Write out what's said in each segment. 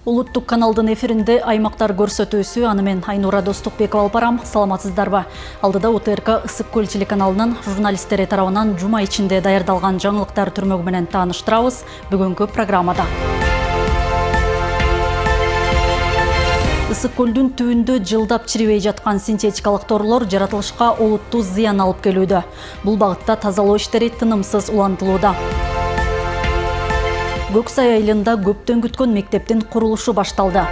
Улуттук каналдын эфиринде аймактар көрсөтүүсү аны мен Айнура Достукбекова алып барам. Саламатсыздарбы? Алдыда УТРК Ысык көл телеканалынын журналисттери тарабынан жума ичинде даярдалган жаңылыктар түрмөгү менен тааныштырабыз бүгүнкү программада. Ысык көлдүн түбүндө жылдап чирибей жаткан синтетикалык торлор жаратылышка олуттуу зыян алып келүүдө. Бул багытта тазалоо иштери тынымсыз улантылууда. Көксай айылында көптөн күткөн мектептин курулушу башталды.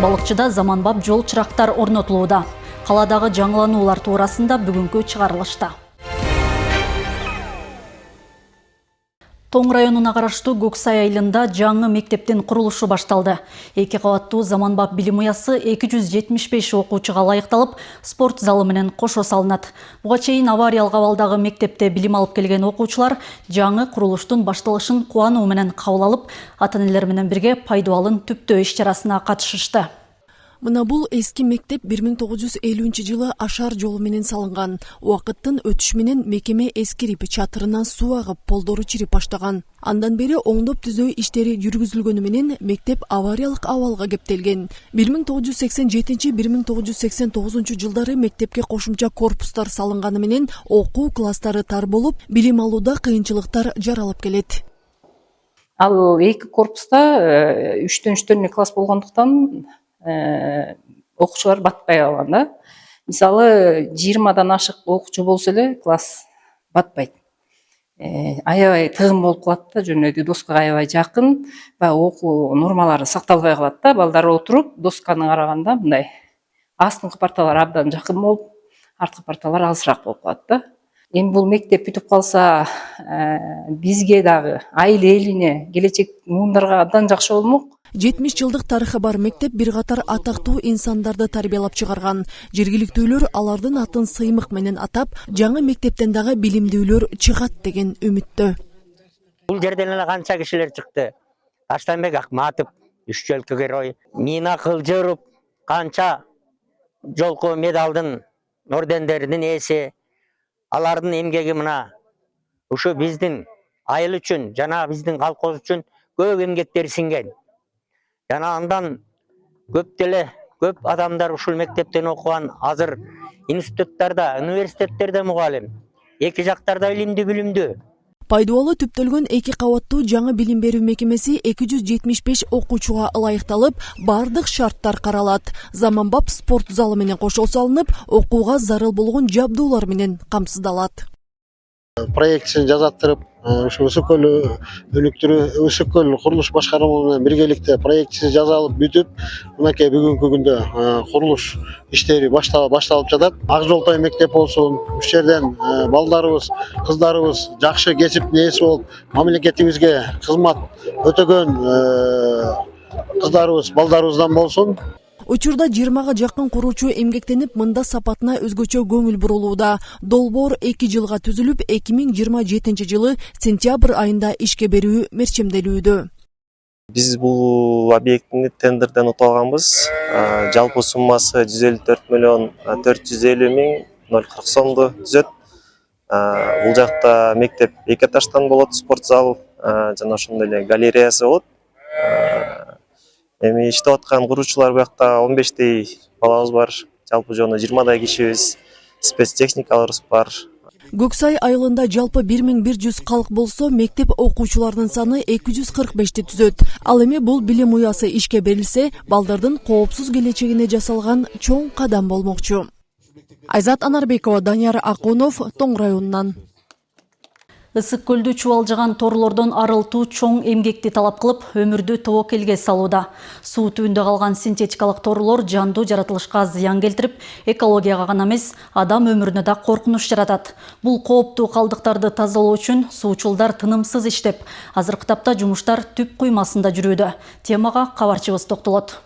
Балыкчыда заманбап жол чырактар орнотулууда. Каладагы жаңылануулар туурасында бүгүнкү чыгарылышта. Тоң районуна караштуу Көксай айылында жаңы мектептин курулушу башталды. 2 кабаттуу заманбап билим уясы 275 окуучуга ылайыкталып, спорт залы менен кошо салынат. Буга чейин авариялык абалдагы мектепте билим алып келген окуучулар жаңы курулуштун башталышын кубануу менен кабыл алып, ата-энелер менен бирге пайдалануу түптөө иш-чарасына катышышты. Мына бул эски мектеп 1950-жылы ашар жолу менен салынган. Убакыттын өтүшү менен мекеме эскирип, чатырынан суу агып, полдору чирип баштаган. Андан бери оңдоп түзөө иштери жүргүзүлгөнү менен мектеп авариялык абалга кептелген. 1987-1989 жылдары мектепке кошумча корпустар салынганы менен окуу класстары тар болуп, билим алууда кыйынчылыктар жаралып келет. Ал эки корпуста 3-3 класс болгондуктан окуучулар батпай калган да. Мисалы 20дан ашык окуучу болсо эле класс батпайт. Аябай тыгын болуп калат да, жөнөдү доскага аябай жакын, баягы окуу нормалары сакталбай калат да. Балдар отуруп, досканы караганда мындай астыңкы парталар абдан жакын болуп, арткы парталар алысыраак болуп калат да. Эми бул мектеп бүтүп калса, бизге дагы, айыл элине, келечек муундарга абдан жакшы болмок. 70 жылдык тарыхы бар мектеп бир катар атактуу инсандарды тарбиялап чыгарган. Жергиликтүүлөр алардын атын сыймык менен атап, жаңы мектептен дагы билимдүүлөр чыгат деген үмүттө. Бул жерден эле канча кишилер чыкты. Таштанбек Акматов, Үшчөлкө герой, Мина Кылжыров, канча жолку медалдын, ордендердин ээси. Алардын эмгеги мына ушу биздин айыл үчүн, жана биздин калкыбыз үчүн көп эмгектери сиңген. Жана андан көп адамдар ушул мектептен окуган, азыр институттарда, университеттерде мугалим, эки жактарда билимдүү. Пайдалуу түптөлгөн 2 кабаттуу жаңы билим берүү мекемеси 275 окуучуга ылайыкталып, бардык шарттар каралат. Заманбап спорт залы менен кошо салынып, окууга зарыл болгон жабдуулар менен камсыздалат. Проектисин жазаттырып, ушу Ысык көл өнүктүрүү, Ысык көл курулуш башкармасы менен биргеликте проектисин жазалып бүтүп, мынакей бүгүнкү күндө курулуш иштери башталып жатат. Ак Жолтой мектеп болсун, ушул жерден балдарыбыз, кыздарыбыз жакшы кесип нээси болуп, мамлекетибизге кызмат өтөгөн кыздарыбыз, балдарыбыздан болсун. Учурда 20га жакын куруучу эмгектенип, мында сапатына өзгөчө көңүл бурулууда. Долбоор 2 жылга түзүлүп, 2027 жылы сентябрь айында ишке берүү мерчемделүүдө. Биз бул объектини тендерден утуп алганбыз. Жалпы суммасы 154 миллион 450 миң 040 сомду түзөт. Бул жакта мектеп 2 этаждан болот, спорт зал жана ошондой эле галереясы болот. Эми иштеп аткан куруучулар буякта 15 балабыз бар. Жалпы жону 20 кишибиз, спецтехникаларыбыз бар. Көксай айылында жалпы 1100 калк болсо, мектеп окуучуларынын саны 245ти түзөт. Ал эми бул билим уясы ишке берилсе, балдардын коопсуз келечегине жасалган чоң кадам болмокчу. Айзат Анарбекова, Данияр Акунов, Тоң районунан. Ысык көлдү чубалжыган торлордон арылтуу чоң эмгекти талап кылып, өмүрдү тобокелге салууда. Суу түбүндө калган синтетикалык торлор жандуу жаратылышка зыян келтирип, экологияга гана эмес, адам өмүрүнө да коркунуч жаратат. Бул кооптуу калдыктарды тазалоо үчүн суучулдар тынымсыз иштеп, азыркы тапта жумуштар түп куймасында жүрүүдө. Темага кабарчыбыз токтолот.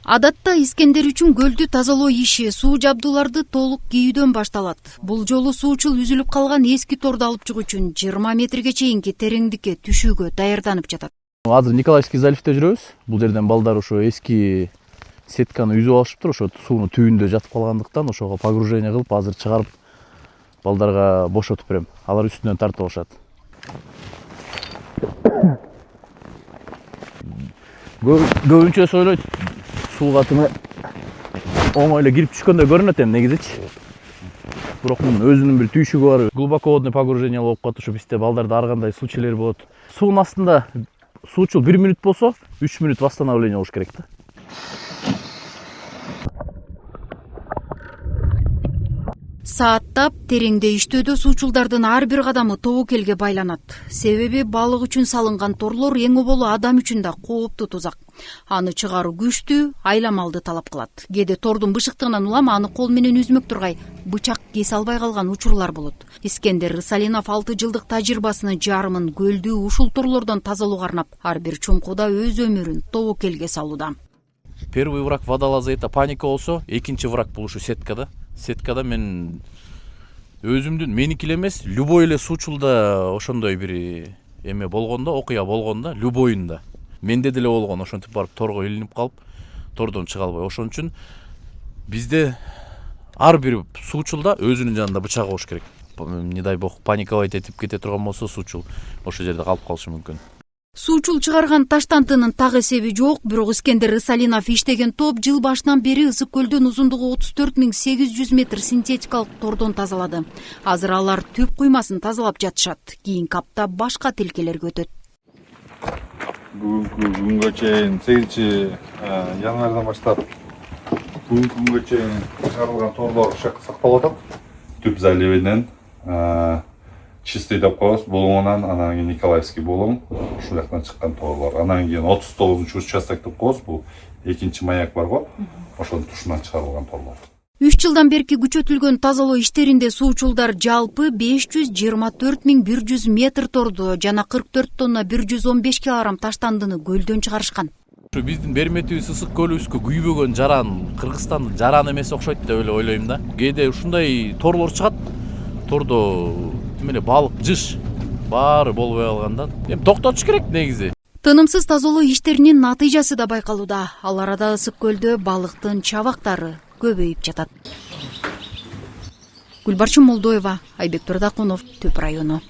Адатта искендер үчүн көлдү тазалоо иши суу жабдууларды толук кийүүдөн башталат. Бул жолу суучул үзүлүп калган эски торду алып чыгуу үчүн 20 метрге чейинки тереңдикке түшүүгө даярданып жатат. Азыр Николаевский заливде жүрөбүз. Бул жерден балдар ошо эски сетканы үзүп алышыптыр, ошо суунун түбүндө жатып калгандыктан ошого погружение кылып, азыр чыгарып балдарга бошотуп берем. Алар үстүнөн тартып алышат. Көбүнчө ойлойт суу катыны оңой эле кирип түшкөндө көрүнөт эми негизичи. Бирок мунун өзүнүн бир түйшүгү бар. Глубоководный погружение болуп калат, ошо бизде балдарда ар кандай случайлар болот. Суунун астында суучул 1 минут болсо, 3 минут восстановление болуш керек да. Сааттап тереңде иштөөдө суучулдардын ар бир кадамы тобокелге байланат. Себеби балык үчүн салынган торлор эң оболу адам үчүн да кооптуу тузак. Аны чыгаруу күчтүү, айламалды талап кылат. Кээде тордун бышыктыгынан улам аны кол менен үзмөк тургай бычак кесе албай калган учурлар болот. Искендер Рысалинов 6 жылдык тажрыйбасынын жарымын көлдү ушул торлордон тазалууга арнап, ар бир чуңкуда өз өмүрүн тобокелге салууда. Первый враг водолаза это паника болсо, экинчи враг бул ушу сетка да. Сеткада мен өзүмдүн меники эле эмес, любой эле суучулда ошондой бир эме болгондо, окуя болгондо, любойунда менде деле болгон, ошентип барып торго илинип калып, тордон чыга албай. Ошон үчүн бизде ар бир суучулда өзүнүн жанында бычагы болуш керек. Не дай бог паниковать этип кете турган болсо суучул ошол жерде калып калышы мүмкүн. Суучул чыгарган таштантынын так эсеби жок, бирок Искендер Рысалинов иштеген топ жыл башынан бери Ысык көлдүн узундугу 34.800 метр синтетикалык тордон тазалады. Азыр алар түп куймасын тазалап жатышат. Кийинки апта башка тилкелерге өтөт. Бүгүнкү күнгө чейин 8-январдан баштап бүгүнкү күнгө чейин чыгарылган торлор сакталып атат. Түп заливинен чистый деп коебуз, булуңунан, анан кийин Николаевский булуң, ушул жактан чыккан торлор. Анан кийин 39-учу участок деп коебуз, бул экинчи маяк бар го, ошонун тушунан чыгарылган торлор. 3 жылдан берки күчөтүлгөн тазалоо иштеринде суучулдар жалпы 524.100 метр торду жана 44 тонна 115 килограмм таштандыны көлдөн чыгарышкан. Биздин берметибиз Ысык көлүбүзгө күйбөгөн жаран, Кыргызстандын жараны эмес окшойт деп эле ойлойм да. Кээде ушундай торлор чыгат, тордо эле балык, жыш баары болбой калганда эми токтотуш керек негизи. Тынымсыз тазалоо иштеринин натыйжасы да байкалууда. Ал арада Ысык көлдө балыктын чабактары көбөйүп жатат. Гүлбарчын Молдоева, Айбек Турдакунов, Төп району.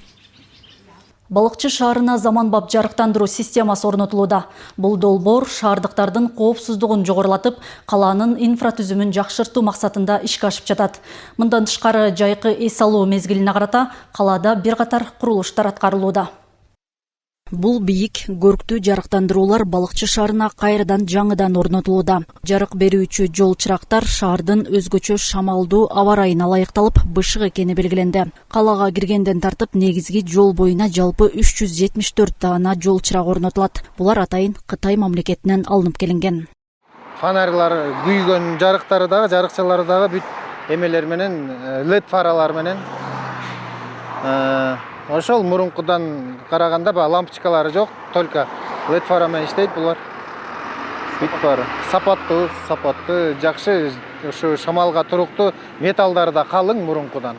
Балыкчы шаарына заманбап жарыктандыруу системасы орнотулууда. Бул долбоор шаардыктардын коопсуздугун жогорулатып, калаанын инфратүзүмүн жакшыртуу максатында ишке ашып жатат. Мындан тышкары жайкы эс алуу мезгилине карата калаада бир катар курулуштар аткарылууда. Бул бийик, көрктүү жарыктандыруулар балыкчы шаарына кайрадан жаңыдан орнотулууда. Жарык берүүчү жол чырактар шаардын өзгөчө шамалдуу аба ырайына ылайыкталып, бышык экени белгиленди. Калаага киргенден тартып негизги жол боюна жалпы 374 даана жол чырагы орнотулат. Булар атайын Кытай мамлекетинен алынып келинген. Фонарьлар күйгөн жарыктары дагы, жарыкчалары дагы бүт эмелер менен, LED фаралар менен ошол мурункудан караганда лампочкалары жок, только LED фара менен иштейт булар. Бүт баары сапаттуу, жакшы, ушу шамалга туруктуу, металлдары да калың мурункудан.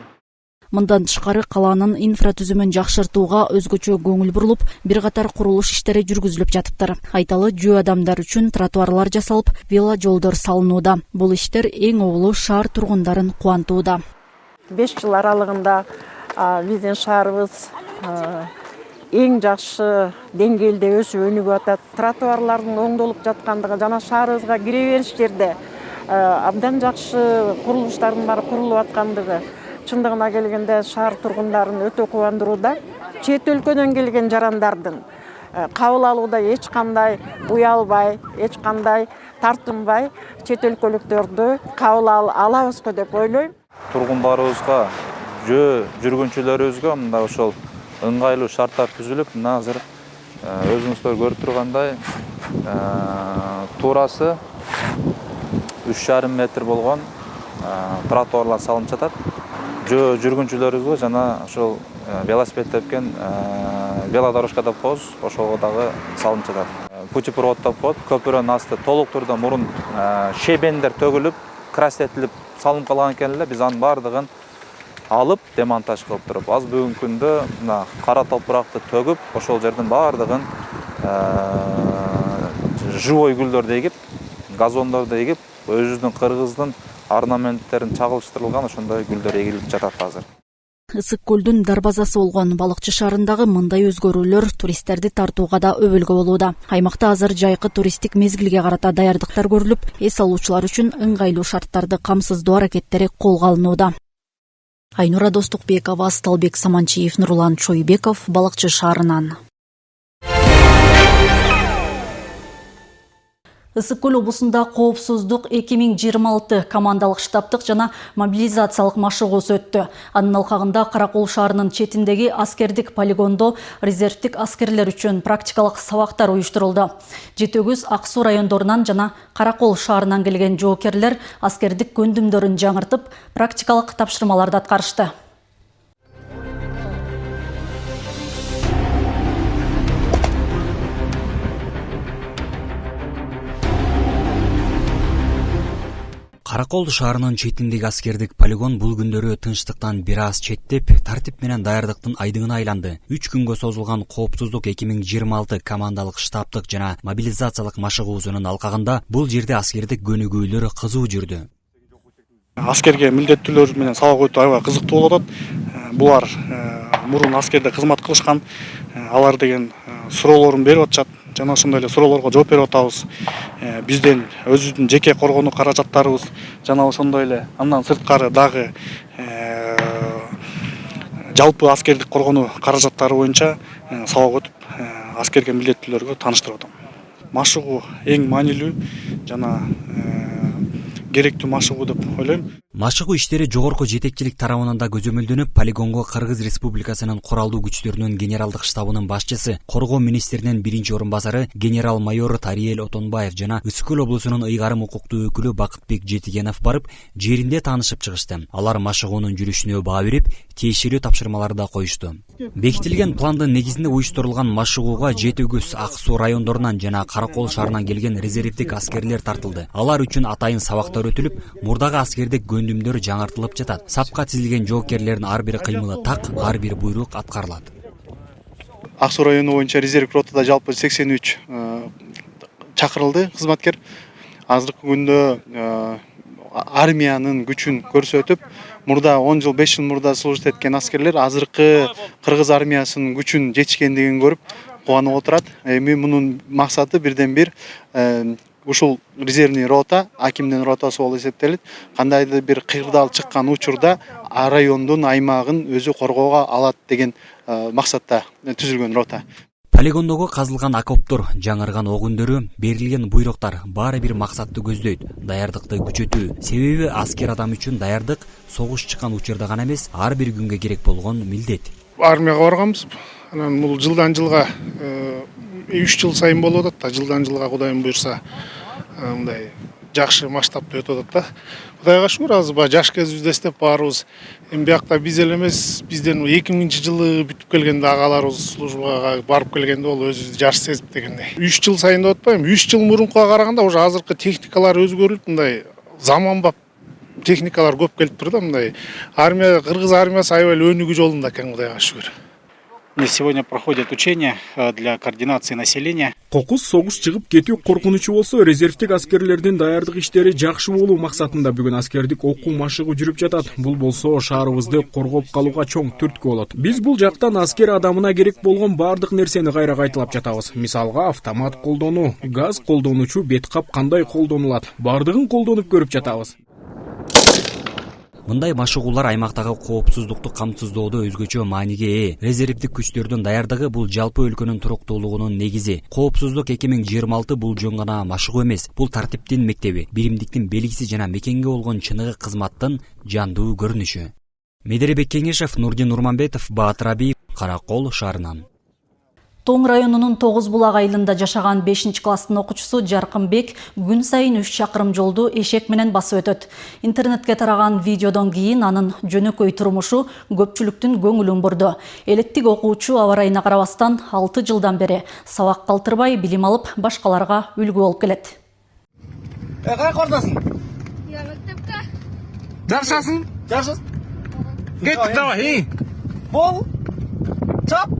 Мындан тышкары калаанын инфратүзүмүн жакшыртууга өзгөчө көңүл бурулуп, бир катар курулуш иштери жүргүзүлүп жатыптыр. Айталы жөө адамдар үчүн тротуарлар жасалып, вело жолдор салынууда. Бул иштер эң оболу шаар тургундарын кубантууда. 5 жыл аралыгында биздин шаарыбыз эң жакшы деңгээлде өсүп өнүгүп атат. Тротуарлардын оңдолуп жаткандыгы жана шаарыбызга кире бериш жерде абдан жакшы курулуштардын баары курулуп аткандыгы чындыгына келгенде шаар тургундарын өтө кубандырууда. Чет өлкөдөн келген жарандардын кабыл алууда эч кандай уялбай, эч кандай тартынбай чет өлкөлүктөрдү кабыл алабызго деп ойлойм. Тургундарыбызга, жүргүнчүлөрүбүзгө мындай ошол ыңгайлуу шарттар түзүлүп, мына азыр өзүңүздөр көрүп тургандай туурасы 3,5 метр болгон тротуарлар салынып жатат. Жүргүнчүлөрүбүзгө жана ошол велосипед тепкен велодорожка деп коебуз, ошого дагы салынып жатат. Путепровод деп коет, көпүрөнүн асты толук турда мурун шебендер төгүлүп, крастетилип салынып калган экен эле. Биз анын баардыгын алып, демонтаж кылып туруп, аз бүгүнкү күндө мына кара топуракты төгүп, ошол жердин баардыгын живой гүлдөрдү эгип, газондорду эгип, өзүбүздүн Кыргыздын орнаменттерин чагылыштырылган ошондой гүлдөр эгилип жатат азыр. Ысык көлдүн дарбазасы болгон Балыкчы шаарындагы мындай өзгөрүүлөр туристтерди тартууга да өбөлгө болууда. Аймакта азыр жайкы туристтик мезгилге карата даярдыктар көрүлүп, эс алуучулар үчүн ыңгайлуу шарттарды камсыздоо аракеттери колго алынууда. Айнура Достукбекова, Асталбек Саманчиев, Нурлан Чойбеков, Балыкчы шаарынан. Ысык көл облусунда коопсуздук 2026 командалык штабтык жана мобилизациялык машыгуусу өттү. Анын алкагында Каракол шаарынын четиндеги аскердик полигондо резервдик аскерлер үчүн практикалык сабактар уюштурулду. Жетөгүз, Ак Суу райондорунан жана Каракол шаарынан келген жоокерлер аскердик көндүмдөрүн жаңыртып, практикалык тапшырмаларды аткарышты. Каракол шаарынын четиндеги аскердик полигон бул күндөрү тынчтыктан бир аз четтеп, тартип менен даярдыктын айдыгына айланды. 3 күнгө созулган коопсуздук 2026 командалык штабтык жана мобилизациялык машыгуусунун алкагында бул жерде аскердик көнүгүүлөр кызуу жүрдү. Аскерге милдеттүүлөр менен сабак өтүү аябай кызыктуу болуп атат. Булар мурун аскерде кызмат кылышкан, алар деген суроолорун берип атышат. Жана ошондой эле суроолорго жооп берип атабыз. Бизден өзүбүздүн жеке коргонуу каражаттарыбыз жана ошондой эле андан сырткары дагы жалпы аскердик коргонуу каражаттары боюнча сабак өтүп, аскерге милдеттүүлөргө тааныштырып атам. Машыгуу эң маанилүү жана керектүү машыгуу деп ойлойм. Машыгуу иштери жогорку жетекчилик тарабынан да көзөмөлдөнүп, полигонго Кыргыз Республикасынын куралдуу күчтөрүнүн генералдык штабынын башчысы, коргоо министринин биринчи орун басары генерал-майор Тариел Отонбаев жана Ысык көл облусунун ыйгарым укуктуу өкүлү Бакытбек Жетигенов барып, жеринде таанышып чыгышты. Алар машыгуунун жүрүшүнө баа берип, тиешелүү тапшырмаларды да коюшту. Бекитилген пландын негизинде уюштурулган машыгууга Жетөгөз, Ак Суу райондорунан жана Каракол шаарынан келген резервдик аскерлер тартылды. Алар үчүн атайын сабактар өтүлүп, мурдагы аскердик көндүмдөр жаңыртылып жатат. Сапка тизилген жоокерлердин ар бир кыймылы так, ар бир буйрук аткарылат. Ак Суу району боюнча резерв ротада жалпы 83 чакырылды кызматкер. Азыркы күндө армиянын күчүн көрсөтүп, мурда 10 жыл 5 жыл мурда служит эткен аскерлер азыркы кыргыз армиясынын күчүн жетишкендигин көрүп кубанып отурат. Эми мунун максаты бирден бир ушул резервный рота, акимдин ротасы болуп эсептелет. Кандайдыр бир кыйырдаал чыккан учурда райондун аймагын өзү коргоого алат деген максатта түзүлгөн рота. Полигондогу казылган окоптор, жаңырган ок үндөрү, берилген буйруктар баары бир максатты көздөйт. Даярдыкты күчөтүү. Себеби аскер адам үчүн даярдык согуш чыккан учурда гана эмес, ар бир күнгө керек болгон милдет. Армияга барганбыз. Анан бул жылдан жылга 3 жыл сайын болуп атат. Жылдан жылга Кудайым буйрса мындай жакшы масштабта өтүп атат да. Кудайга шүгүр, азыр баягы жаш кезибизде эстеп баарыбыз. Эми биякта биз эле эмес, бизден 2000-жылы бүтүп келгенде агаларыбыз службага барып келгенде ол өзүбүздү жаш сезип дегендей. 3 жыл сайын деп атпайм, 3 жыл мурункуга караганда уже азыркы техникалар өзгөрүлүп, мындай заманбап техникалар көп келип турду да, мындай. Армия, кыргыз армиясы аябай өнүгүү жолунда экен, Кудайга шүгүр. Сегодня проходят учения для координации населения. Кокус согуш чыгып кетүү коркунучу болсо, резервдик аскерлердин даярдык иштери жакшы болуу максатында бүгүн аскердик окуу машыгуу жүрүп жатат. Бул болсо шаарыбызды коргоп калууга чоң түрткү болот. Биз бул жактан аскер адамына керек болгон баардык нерсени кайра кайталап жатабыз. Мисалга автомат колдонуу, газ колдонуучу бет кап кандай колдонулат, баардыгын колдонуп көрүп жатабыз. Мындай машыгуулар аймактагы коопсуздукту камсыздоодо өзгөчө мааниге ээ. Резервдик күчтөрдүн даярдыгы бул жалпы өлкөнүн туруктуулугунун негизи. Коопсуздук 2026 бул жөн гана машыгуу эмес, бул тартиптин мектеби, биримдиктин белгиси жана мекенге болгон чыныгы кызматтын жандуу көрүнүшү. Медербек Кеңешев, Нурдин Нурманбетов, Баатыр Абиев, Каракол шаарынан. Тоң районунун Тогуз булак айылында жашаган 5-класстын окуучусу Жаркынбек күн сайын 3 чакырым жолду эшек менен басып өтөт. Интернетке тараган видеодон кийин анын жөнөкөй турмушу көпчүлүктүн көңүлүн бурду. Элеттик окуучу аба ырайына карабастан 6 жылдан бери сабак калтырбай билим алып, башкаларга үлгү болуп келет. Кай кордосуң? Я мектепте. Жарышасың? Жарышасың? Кеттик давай, Бол. Чап.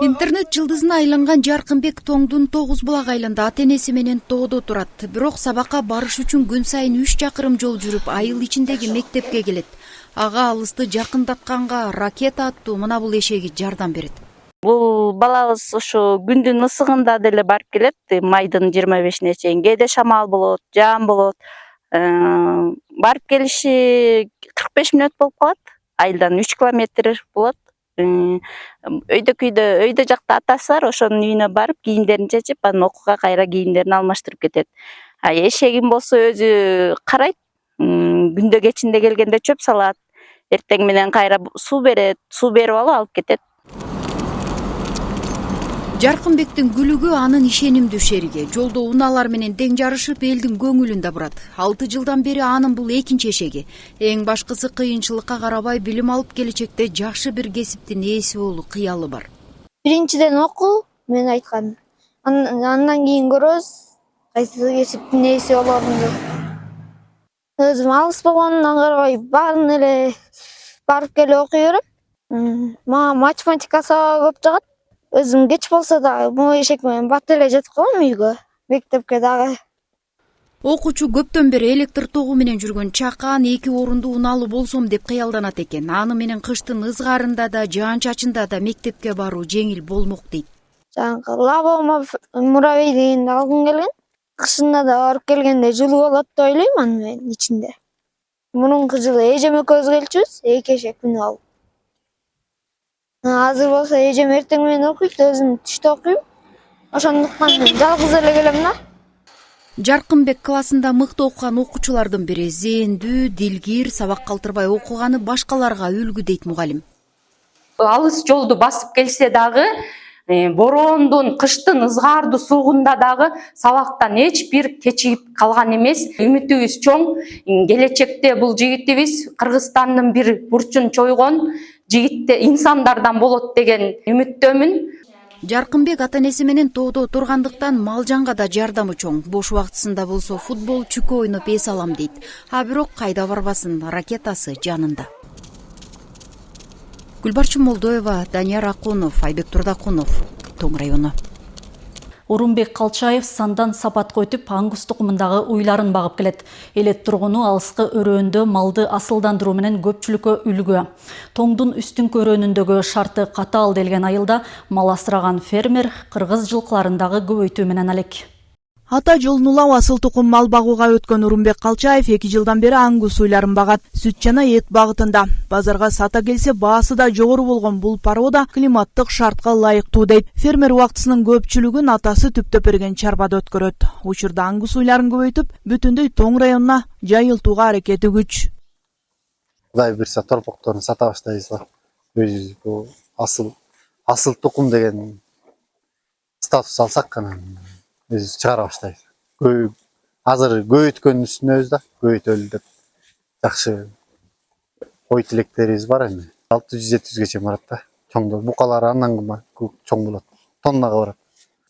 Интернет жылдызына айланган Жаркынбек Тоңдун Тогуз булак айылында ата-энеси менен тоодо турат. Бирок сабакка барыш үчүн күн сайын 3 чакырым жол жүрүп, айыл ичиндеги мектепке келет. ага алысты жакындатканга ракета аттуу мына бул эшеги жардам берет. Бул балабыз ушу күндүн ысыгында деле барып келет, майдын 25-ине чейин. Кээде шамал болот, жаам болот. Барып келиши 45 мүнөт болуп калат. Айылдан 3 километр болот. Өйдө жакта атасы бар, ошонун үйүнө барып кийимдерин чечип, анан окууга кайра кийимдерин алмаштырып кетет. Эшегим болсо өзү карайт. Күндө кечинде келгенде чөп салат. Эртең менен кайра суу берет, суу берип алып кетет. Жаркынбектин күлүгү анын ишенимдүү шериги. Жолдо унаалар менен тең жарышып, элдин көңүлүн да бурат. 6 жылдан бери анын бул экинчи эшеги. Эң башкысы кыйынчылыкка карабай билим алып келечекте жакшы бир кесиптин ээси болуу кыялы бар. Биринчиден окуу, мен айткан. Андан кийин көрөбүз, кайсы кесиптин ээси болорумду. Өзүм алыс болгонунан карабай баарын эле барып келип окуй берем. Мага математика сабагы көп жагат. Өзүм кеч болсо да бул эшек менен бат эле жетип калам үйгө, мектепке дагы. Окуучу көптөн бери электр тогу менен жүргөн чакан 2 орундуу унаалуу болсом деп кыялданат экен. Аны менен кыштын ызгаарында да, жаан-чачында да мектепке баруу жеңил болмок дейт. Жаңкы лабома муравей дегенди алгым келген. Кышында да барып келгенде жылуу болот деп ойлойм анын ичинде. Мурунку жылы эжем экөөбүз келчүбүз, 2 эшек күнү алып. Азыр болсо эжем эртең менен окуйт, өзүм түштө окуйм. Ошондуктан жалгыз эле келем да. Жаркынбек классында мыкты окуган окуучулардын бири. Зээндүү, дилгир, сабак калтырбай окуганы башкаларга үлгү дейт мугалим. Алыс жолду басып келсе дагы, бороондун, кыштын ызгаардуу суугунда дагы сабактан эч бир кечигип калган эмес. Үмүтүбүз чоң. Келечекте бул жигитибиз Кыргызстандын бир бурчун чойгон инсандардан болот деген үмүттөмүн. Жаркынбек ата-энеси менен тоодо тургандыктан мал-жанга да жардамы чоң. Бош убактысында болсо футбол, чүкө ойноп эс алам дейт. Бирок кайда барбасын, ракетасы жанында. Гүлбарчын Молдоева, Данияр Акунов, Айбек Турдакунов, Тоң району. Урунбек Калчаев сандан сапатка өтүп, аңгус тукумундагы уйларын багып келет. Элет тургуну алыскы өрөөндө малды асылдандыруу менен көпчүлүккө үлгү. Тоңдун үстүңкү өрөөнүндөгү шарты катаал делген айылда мал асыраган фермер кыргыз жылкыларындагы көбөйтүү менен алек. Ата жолун улап асыл тукум мал багууга өткөн Урунбек Калчаев 2 жылдан бери аңгус уйларын багат. Сүт жана эт багытында. Базарга сата келсе баасы да жогору болгон бул порода климаттык шартка ылайыктуу дейт. Фермер убактысынын көпчүлүгүн атасы түптөп берген чарбада өткөрөт. Учурда аңгус уйларын көбөйтүп, бүтүндөй Тоң районуна жайылтууга аракети күч. Кудай берсе торпокторун сата баштайбыз да. Өзүбүз бул асыл тукум деген статус алсак кана өзүбүз чыгара баштайбыз. Азыр көбөйткөндүн үстүнөбүз да, көбөйтөлү деп жакшы ой тилектерибиз бар эми. 600-700ге чейин барат да. Чоңдо букалар андан чоң болот. Тоннага барат.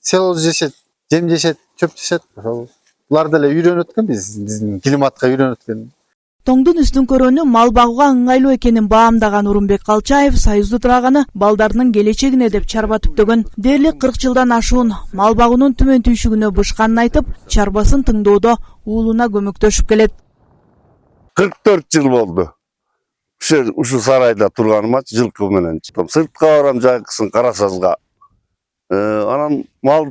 Село жешет, жем жешет, чөп жешет. Булар деле үйрөнүп өткөн биздин климатка үйрөнүп өткөн. Тоңдун үстүңкү өрөөнү мал багууга ыңгайлуу экенин баамдаган Урунбек Калчаев союзду тураганы балдарынын келечегине деп чарба түптөгөн. Дээрлик 40 жылдан ашуун мал багуунун түмөн түйшүгүнө бышканын айтып, чарбасын тыңдоодо уулуна көмөктөшүп келет. 44 жыл болду. Ушу сарайда турганыма жылкы менен. Сыртка барам жайкысын Карасазга. Анан мал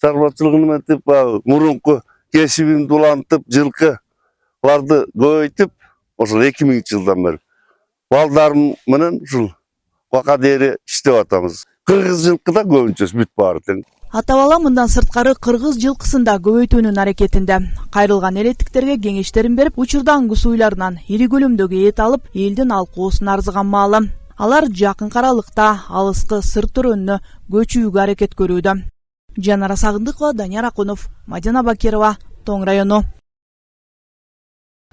чарбачылыгын этип, мурунку кесибимди улантып, жылкыларды көбөйтүп, ошол 2000 жылдан бери балдарым менен ушул бака дери иштеп атабыз. Кыргыз жылкыда көбүнчөсү бүт баары тең. Ата-бала мындан сырткары кыргыз жылкысында көбөйтүүнүн аракетинде. Кайрылган элеттиктерге кеңештерин берип, учурда аңгус уйларынан ири көлөмдөгү эт алып, элдин алкоосун арзыган маалы. Алар жакын каралыкта алыскы сырт өрөөнүнө көчүүгө аракет көрүүдө. Жанара Сагындыкова, Данияр Акунов, Мадина Бакирова, Тоң району.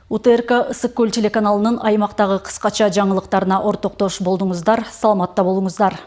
УТРК Ысык көл телеканалынын аймактагы кыскача жаңылыктарына ортоктош болдуңуздар, саламатта болуңуздар.